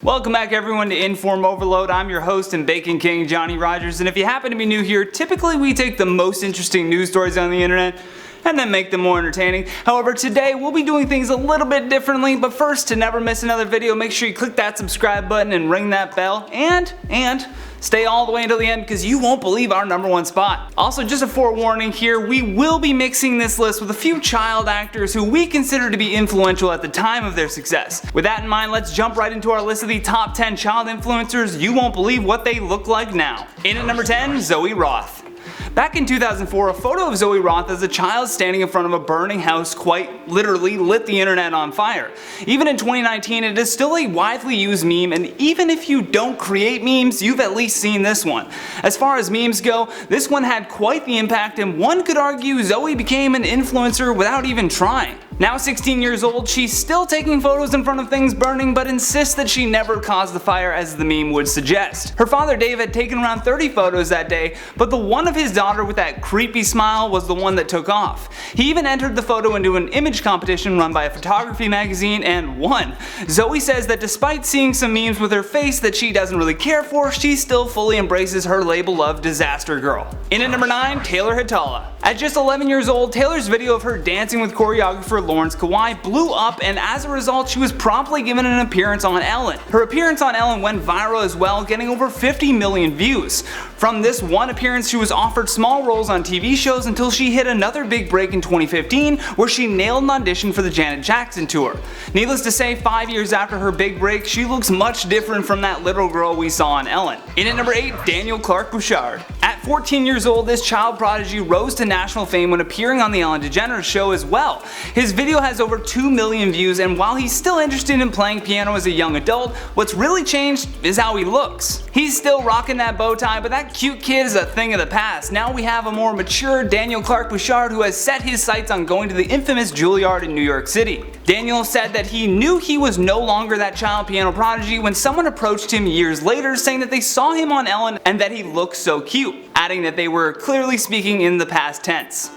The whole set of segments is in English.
Welcome back everyone to Inform Overload. I'm your host and Bacon King, Johnny Rogers, and if you happen to be new here, typically we take the most interesting news stories on the internet and then make them more entertaining. However, today we'll be doing things a little bit differently, but first, to never miss another video, make sure you click that subscribe button and ring that bell, and stay all the way until the end because you won't believe our #1 spot. Also, just a forewarning here, we will be mixing this list with a few child actors who we consider to be influential at the time of their success. With that in mind, let's jump right into our list of the top 10 child influencers. You won't believe what they look like now. In at number 10, Zoe Roth. Back in 2004, a photo of Zoe Roth as a child standing in front of a burning house quite literally lit the internet on fire. Even in 2019, it is still a widely used meme, and even if you don't create memes, you've at least seen this one. As far as memes go, this one had quite the impact, and one could argue Zoe became an influencer without even trying. Now 16 years old, she's still taking photos in front of things burning, but insists that she never caused the fire as the meme would suggest. Her father Dave had taken around 30 photos that day, but the one of his daughter with that creepy smile was the one that took off. He even entered the photo into an image competition run by a photography magazine and won. Zoe says that despite seeing some memes with her face that she doesn't really care for, she still fully embraces her label of disaster girl. In at number 9, Taylor Hatala. At just 11 years old, Taylor's video of her dancing with choreographer Lawrence Kawai blew up, and as a result she was promptly given an appearance on Ellen. Her appearance on Ellen went viral as well, getting over 50 million views. From this one appearance, she was offered small roles on TV shows until she hit another big break in 2015 where she nailed an audition for the Janet Jackson tour. Needless to say, 5 years after her big break, she looks much different from that little girl we saw on Ellen. In at number 8, Daniel Clark Bouchard. At 14 years old, this child prodigy rose to national fame when appearing on the Ellen DeGeneres show as well. His video has over 2 million views, and while he's still interested in playing piano as a young adult, what's really changed is how he looks. He's still rocking that bow tie, but that cute kid is a thing of the past. Now we have a more mature Daniel Clark Bouchard who has set his sights on going to the infamous Juilliard in New York City. Daniel said that he knew he was no longer that child piano prodigy when someone approached him years later saying that they saw him on Ellen and that he looked so cute, adding that they were clearly speaking in the past tense.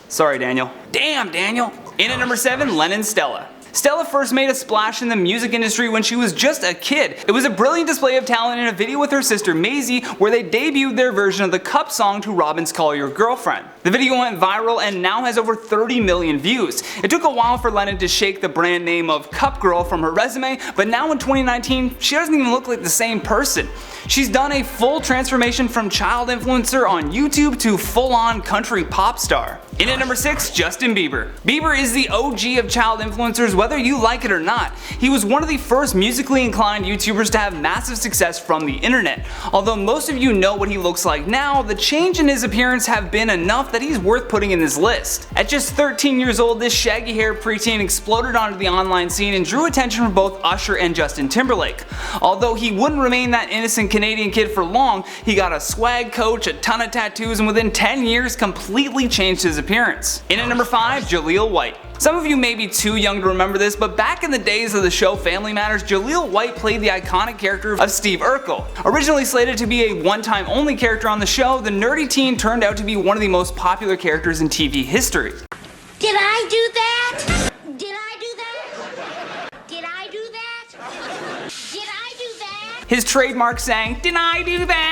Sorry, Daniel. Damn, Daniel. In at number 7, Lennon Stella. Stella first made a splash in the music industry when she was just a kid. It was a brilliant display of talent in a video with her sister Maisie where they debuted their version of the Cup song to Robyn's Call Your Girlfriend. The video went viral and now has over 30 million views. It took a while for Lennon to shake the brand name of Cup Girl from her resume, but now in 2019, she doesn't even look like the same person. She's done a full transformation from child influencer on YouTube to full-on country pop star. In at number 6, Justin Bieber. Bieber is the OG of child influencers, whether you like it or not. He was one of the first musically inclined YouTubers to have massive success from the internet. Although most of you know what he looks like now, the change in his appearance have been enough that he's worth putting in this list. At just 13 years old, this shaggy haired preteen exploded onto the online scene and drew attention from both Usher and Justin Timberlake. Although he wouldn't remain that innocent Canadian kid for long, he got a swag coach, a ton of tattoos, and within 10 years completely changed his appearance. In at number 5, Jaleel White. Some of you may be too young to remember this, but back in the days of the show Family Matters, Jaleel White played the iconic character of Steve Urkel. Originally slated to be a one-time only character on the show, the nerdy teen turned out to be one of the most popular characters in TV history. Did I do that? Did I do that? Did I do that? Did I do that? His trademark saying, "Did I do that?"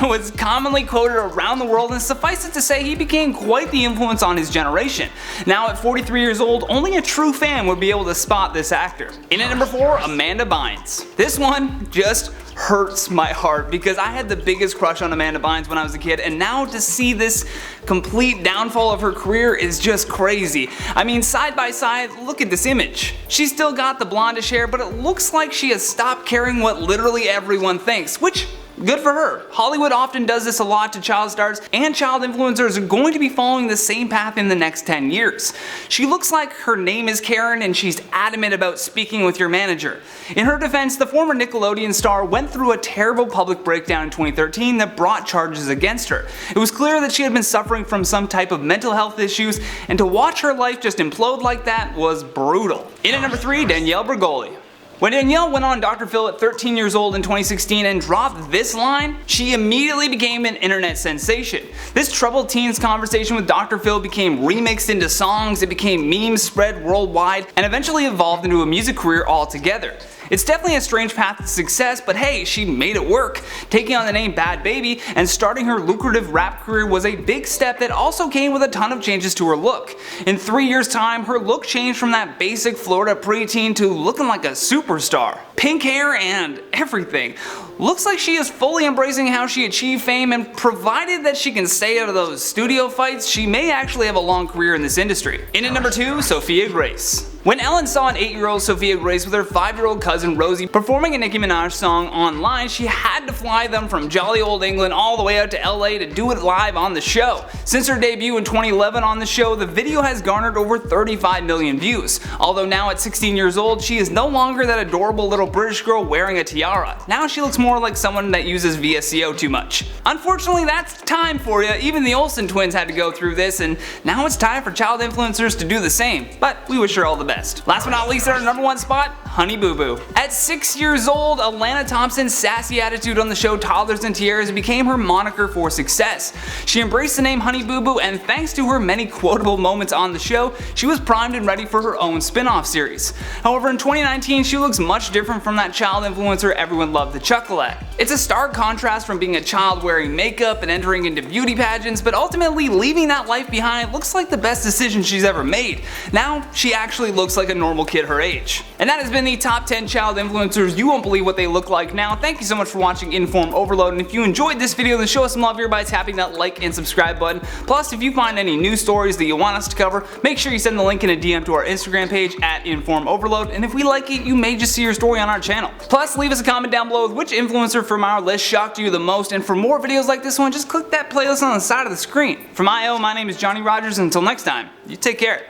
was commonly quoted around the world, and suffice it to say he became quite the influence on his generation. Now at 43 years old, only a true fan would be able to spot this actor. In at number 4, Amanda Bynes. This one just hurts my heart because I had the biggest crush on Amanda Bynes when I was a kid, and now to see this complete downfall of her career is just crazy. I mean, side by side, look at this image. She's still got the blondish hair, but it looks like she has stopped caring what literally everyone thinks, which good for her. Hollywood often does this a lot to child stars, and child influencers are going to be following the same path in the next 10 years. She looks like her name is Karen and she's adamant about speaking with your manager. In her defense, the former Nickelodeon star went through a terrible public breakdown in 2013 that brought charges against her. It was clear that she had been suffering from some type of mental health issues, and to watch her life just implode like that was brutal. In at number 3, Danielle Bregoli. When Danielle went on Dr. Phil at 13 years old in 2016 and dropped this line, she immediately became an internet sensation. This troubled teen's conversation with Dr. Phil became remixed into songs, it became memes spread worldwide, and eventually evolved into a music career altogether. It's definitely a strange path to success, but hey, she made it work. Taking on the name Bhad Bhabie and starting her lucrative rap career was a big step that also came with a ton of changes to her look. In 3 years' time, her look changed from that basic Florida preteen to looking like a superstar. Pink hair and everything. Looks like she is fully embracing how she achieved fame, and provided that she can stay out of those studio fights, she may actually have a long career in this industry. In at number 2, Sophia Grace. When Ellen saw an 8-year-old Sophia Grace with her 5-year-old cousin Rosie performing a Nicki Minaj song online, she had to fly them from jolly old England all the way out to LA to do it live on the show. Since her debut in 2011 on the show, the video has garnered over 35 million views. Although now at 16 years old, she is no longer that adorable little British girl wearing a tiara. Now she looks more like someone that uses VSCO too much. Unfortunately, that's time for you. Even the Olsen twins had to go through this, and now it's time for child influencers to do the same. But we wish her all the best. Last but not least, at our number 1 spot, Honey Boo Boo. At 6 years old, Alana Thompson's sassy attitude on the show Toddlers and Tiaras became her moniker for success. She embraced the name Honey Boo Boo, and thanks to her many quotable moments on the show, she was primed and ready for her own spin-off series. However, in 2019, she looks much different from that child influencer everyone loved to chuckle at. It's a stark contrast from being a child wearing makeup and entering into beauty pageants, but ultimately leaving that life behind looks like the best decision she's ever made. Now, she actually looks like a normal kid her age. And that has been the top 10 child influencers. You won't believe what they look like now. Thank you so much for watching Inform Overload, and if you enjoyed this video, then show us some love here by tapping that like and subscribe button. Plus, if you find any news stories that you want us to cover, make sure you send the link in a DM to our Instagram page at Inform Overload, and if we like it, you may just see your story on our channel. Plus, leave us a comment down below with which influencer from our list shocked you the most, and for more videos like this one, just click that playlist on the side of the screen. From IO, my name is Johnny Rogers, and until next time, you take care.